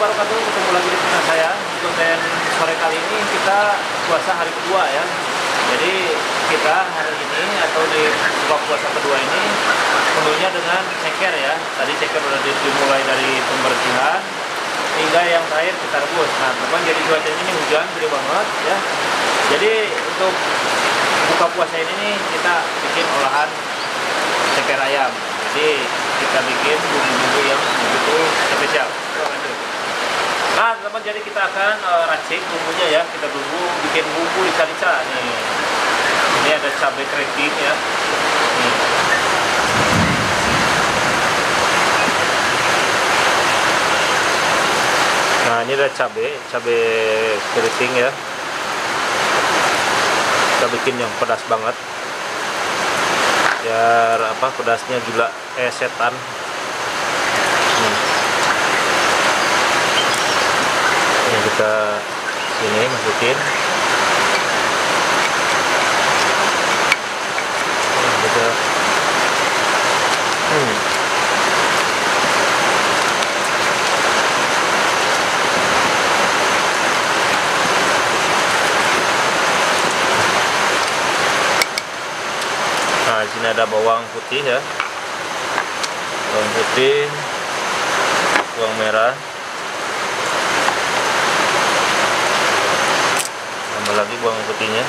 wabarakatuh. Ketemu lagi di channel saya. Di konten sore kali ini kita puasa hari kedua ya. Jadi kita hari ini atau di buka puasa kedua ini menunya dengan ceker ya. Tadi ceker udah dimulai dari pembersihan hingga yang terakhir kita rebus. Nah teman, jadi cuacanya ini hujan gede banget ya. Jadi untuk buka puasa ini nih kita bikin olahan ceker ayam. Jadi kita bikin bumbu-bumbu yang begitu spesial. Nah teman, jadi kita akan racik bumbunya ya. Kita tunggu bikin bumbu rica-rica nih. Ini ada cabai keriting ya. Nih. Nah ini ada cabai keriting ya. Kita bikin yang pedas banget. Biar apa, pedasnya gila setan. Ini kita sini masukin. Ini kita Nah, di sini ada bawang putih ya. Bawang putih, bawang merah. Tambah lagi bawang putihnya.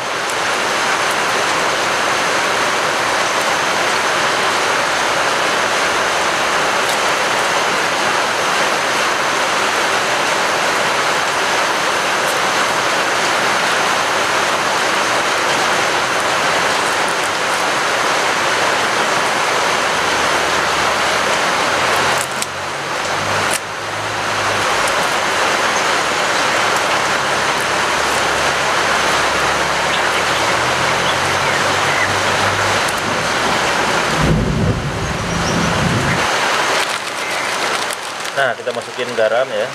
Nah, kita masukin garam ya.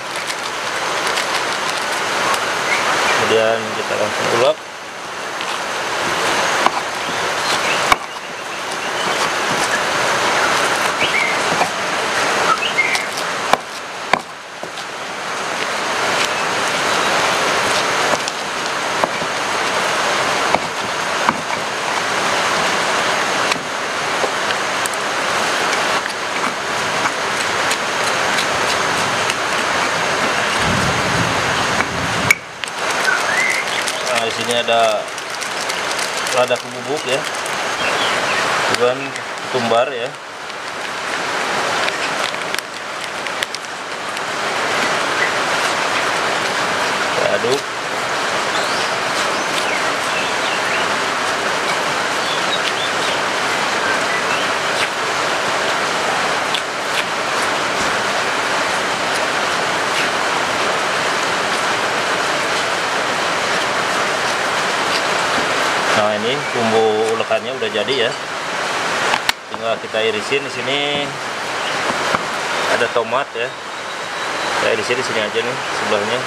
Kemudian kita langsung ulek. Nah, di sini ada lada bubuk ya, kemudian ketumbar ya. Kita aduk. Nah ini bumbu ulekannya udah jadi ya, tinggal kita irisin. Di sini ada tomat ya, kita irisin di sini aja nih sebelahnya.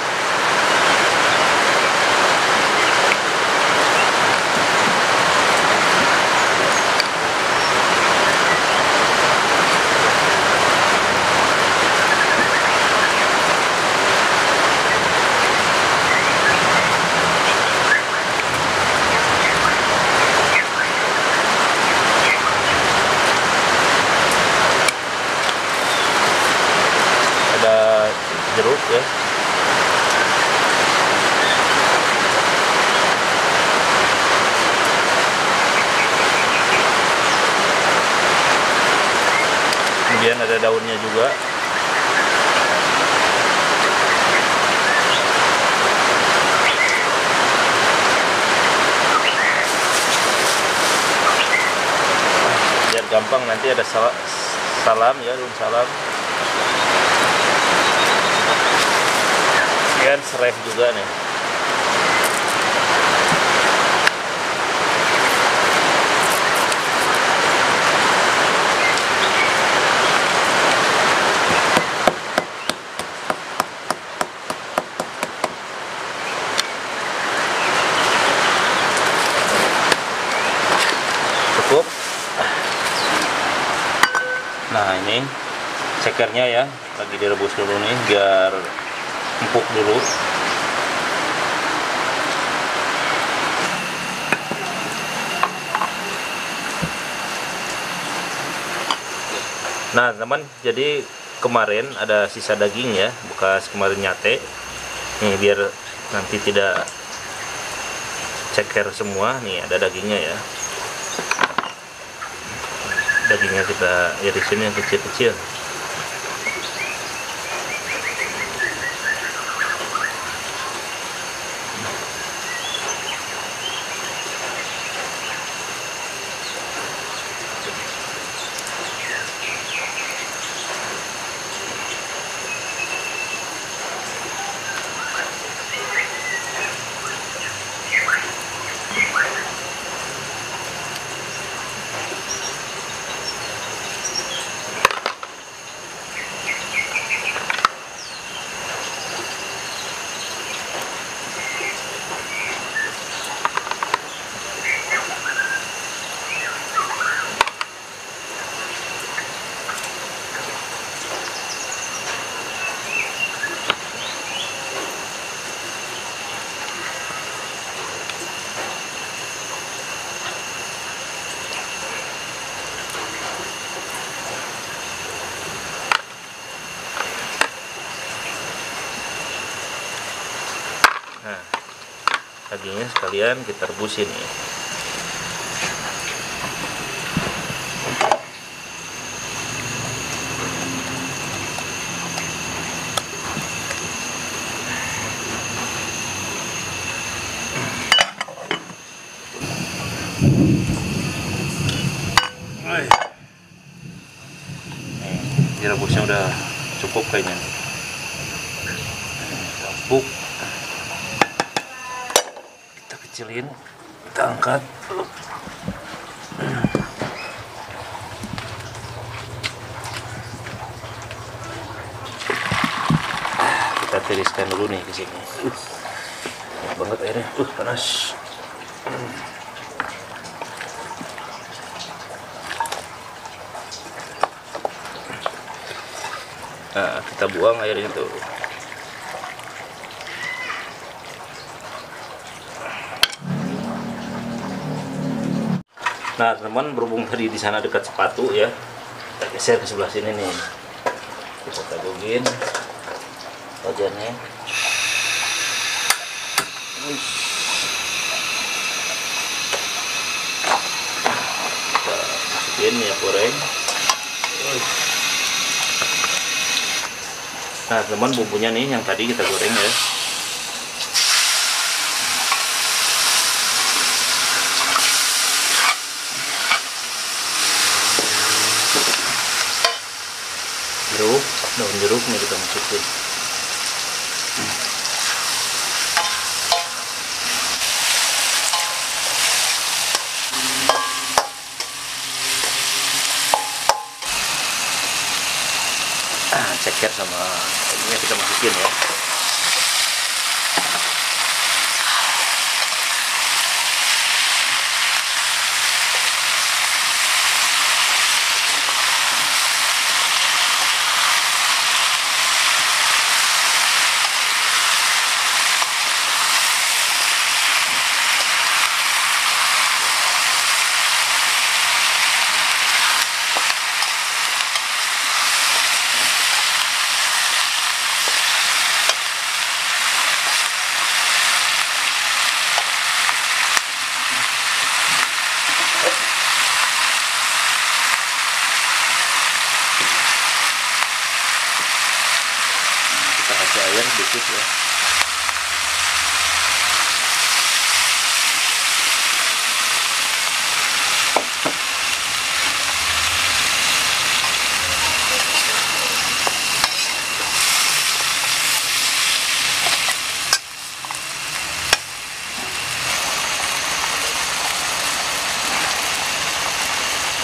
Jeruk ya. Kemudian ada daunnya juga. Biar gampang nanti ada salam ya, daun salam. Dan serai juga nih. Cukup. Nah ini cekernya ya, lagi direbus dulu nih biar empuk dulu. Nah teman, jadi kemarin ada sisa daging ya, bekas kemarin nyate nih, biar nanti tidak ceker semua. Nih ada dagingnya ya, dagingnya kita irisin yang kecil-kecil. Nah, dagingnya sekalian kita rebusin nih. Nih, rebusnya udah cukup kayaknya. Empuk. Kecilin, kita angkat. Kita tiriskan dulu nih ke sini. Banget airnya, panas. Nah, kita buang airnya tuh. Nah teman, berhubung tadi di sana dekat sepatu ya, kita geser ke sebelah sini nih. Kita tabukin wajannya. Kita masukin minyak goreng. Nah teman, bumbunya nih yang tadi kita goreng ya. Daun jeruknya kita masukin. Ceker sama ini kita masukin ya. Air sedikit ya.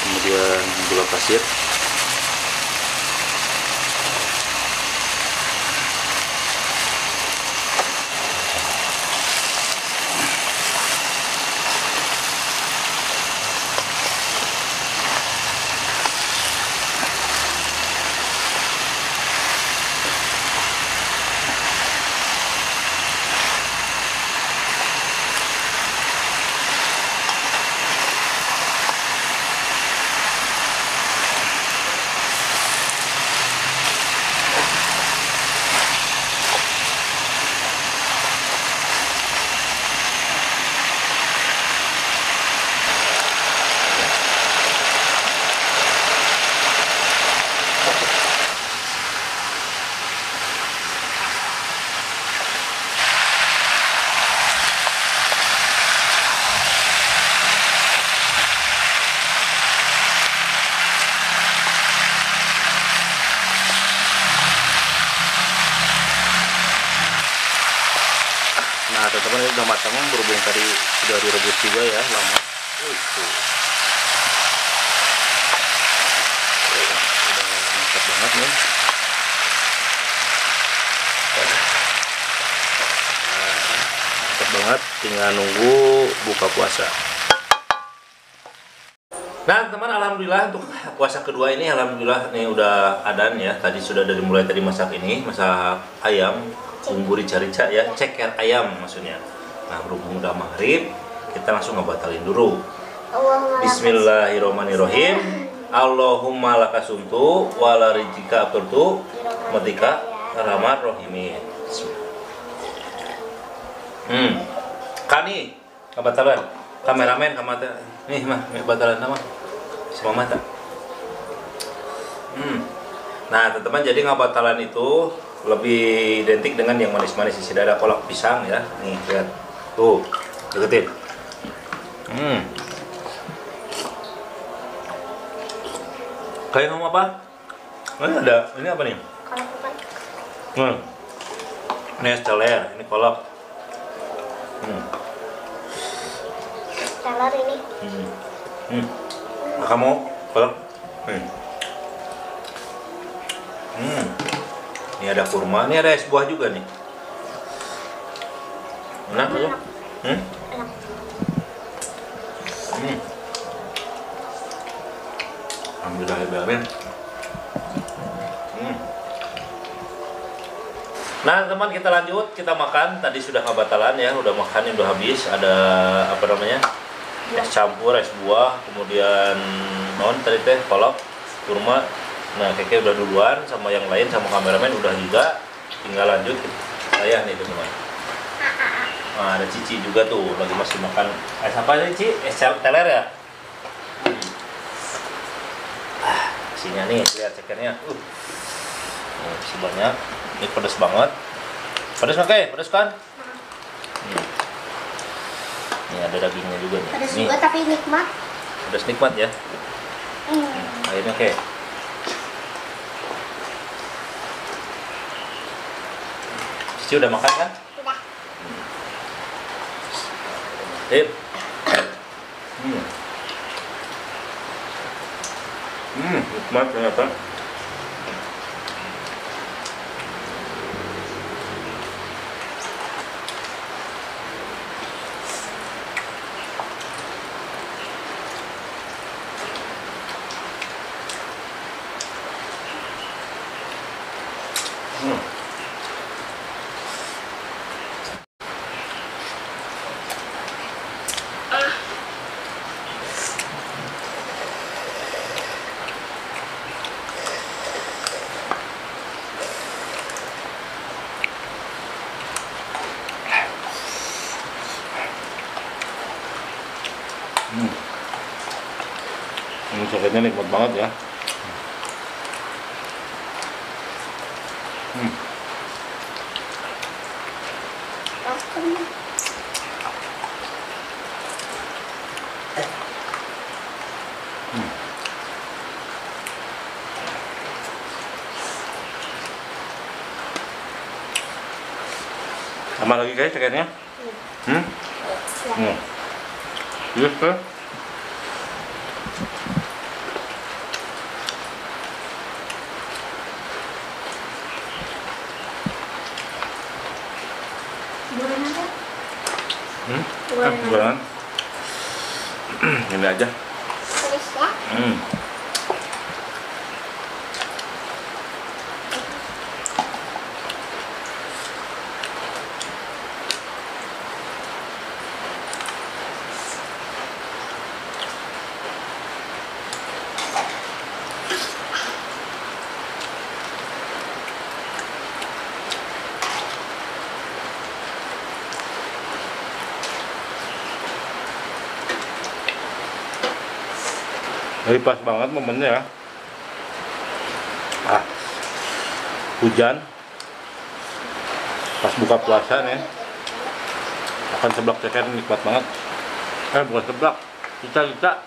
Kemudian gula pasir. teman-teman ini udah matang berhubung tadi sudah direbus juga ya lama. Itu udah mantap banget nih. Mantap banget, tinggal nunggu buka puasa. Nah teman, alhamdulillah untuk puasa kedua ini alhamdulillah nih udah adzan ya. Tadi sudah dari mulai tadi masak ini, masak ayam, bumbu rica-rica ya, ceker ayam maksudnya. Nah berhubung udah maghrib, kita langsung ngebatalin dulu. Bismillahirrahmanirrahim. Allahumma lakasumtu wala rizqika aturtu matika rahmat rohimin. Kani kebatalan kameramen kamata nih mah batalan nama sama mata. Nah teman-teman, jadi ngabatalan itu lebih identik dengan yang manis-manis. Di sini ada kolak pisang ya, nih lihat tuh, deketin. Kayak ngomong apa? Ini ada, ini apa nih? Kolak. Ini es teler, ini kolak. Teler ini. Kamu kolak? Ini ada kurma, ini ada es buah juga nih. Enak ya? Alhamdulillah. Nah teman, kita lanjut, kita makan. Tadi sudah kebatalan ya, udah makan, udah habis. Ada apa namanya, es campur, es buah, kemudian non tadi teh kolak, kurma. Nah Keke udah duluan, sama yang lain, sama kameramen udah juga. Tinggal lanjut saya nih teman. Nah ada Cici juga tuh, lagi masih makan es apa nih Cici? Es teler ya? Isinya nih, lihat cekernya. Nih, masih banyak. Ini pedas banget. Pedas nggak Kek? Pedas kan? Ini ada dagingnya juga nih. Pedas juga tapi nikmat. Pedas nikmat ya. Akhirnya Kek. Cici udah makan kan? Udah. Nikmat ternyata. Ini coklatnya nikmat banget ya. Sama lagi guys coklatnya. Yes, kan? Bulan. Ini aja. Tulis ya. Jadi pas banget momennya ya. Hujan pas buka puasa nih. Makan seblak ceker nikmat banget. Bukan seblak, rica-rica.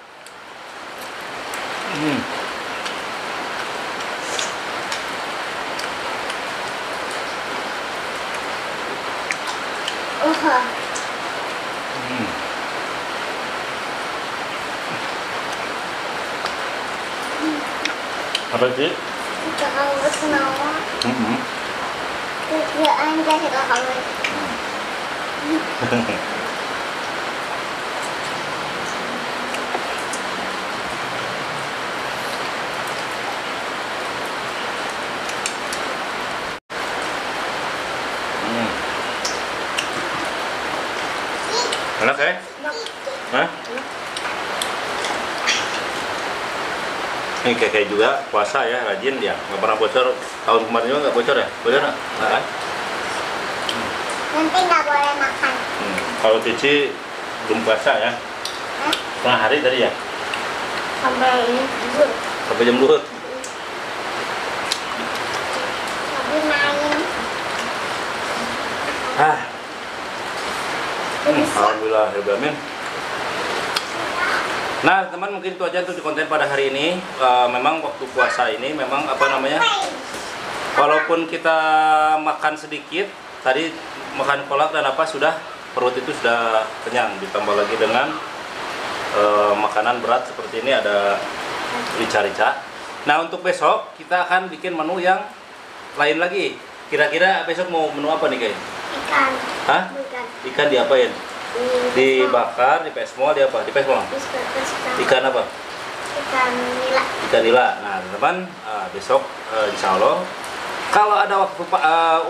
Apa sih? Kalau bersenawa, kerjaan jadi kalau Enak ya? Hah? Ini kayak juga puasa ya, rajin dia. Nggak pernah bocor. Tahun kemarin juga nggak bocor ya? Bocor nggak? Nggak kan? nanti nggak boleh makan. Kalau Cici belum puasa ya? Setengah hari tadi ya? Sampai ini tidur. Sampai jam 2. Tapi main. Alhamdulillah, Amin. Nah, teman, mungkin itu aja untuk konten pada hari ini. Memang waktu puasa ini memang apa namanya? Walaupun kita makan sedikit, tadi makan kolak dan apa sudah perut itu sudah kenyang. Ditambah lagi dengan makanan berat seperti ini ada rica-rica. Nah, untuk besok kita akan bikin menu yang lain lagi. Kira-kira besok mau menu apa nih, Kay? Ikan. Hah? Ikan. Ikan diapain? Dibakar, di pesmol, di apa? Di pesmol. Ikan apa? Ikan nila. Ikan nila. Nah, teman-teman, besok insya Allah kalau ada waktu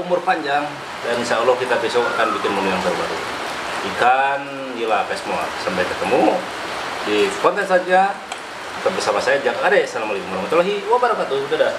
umur panjang, dan insya Allah kita besok akan bikin menu yang terbaru. Ikan nila pesmol. Sampai ketemu di konten saja. Tetap bersama saya, Jack Ade. Assalamualaikum warahmatullahi wabarakatuh. Dadah.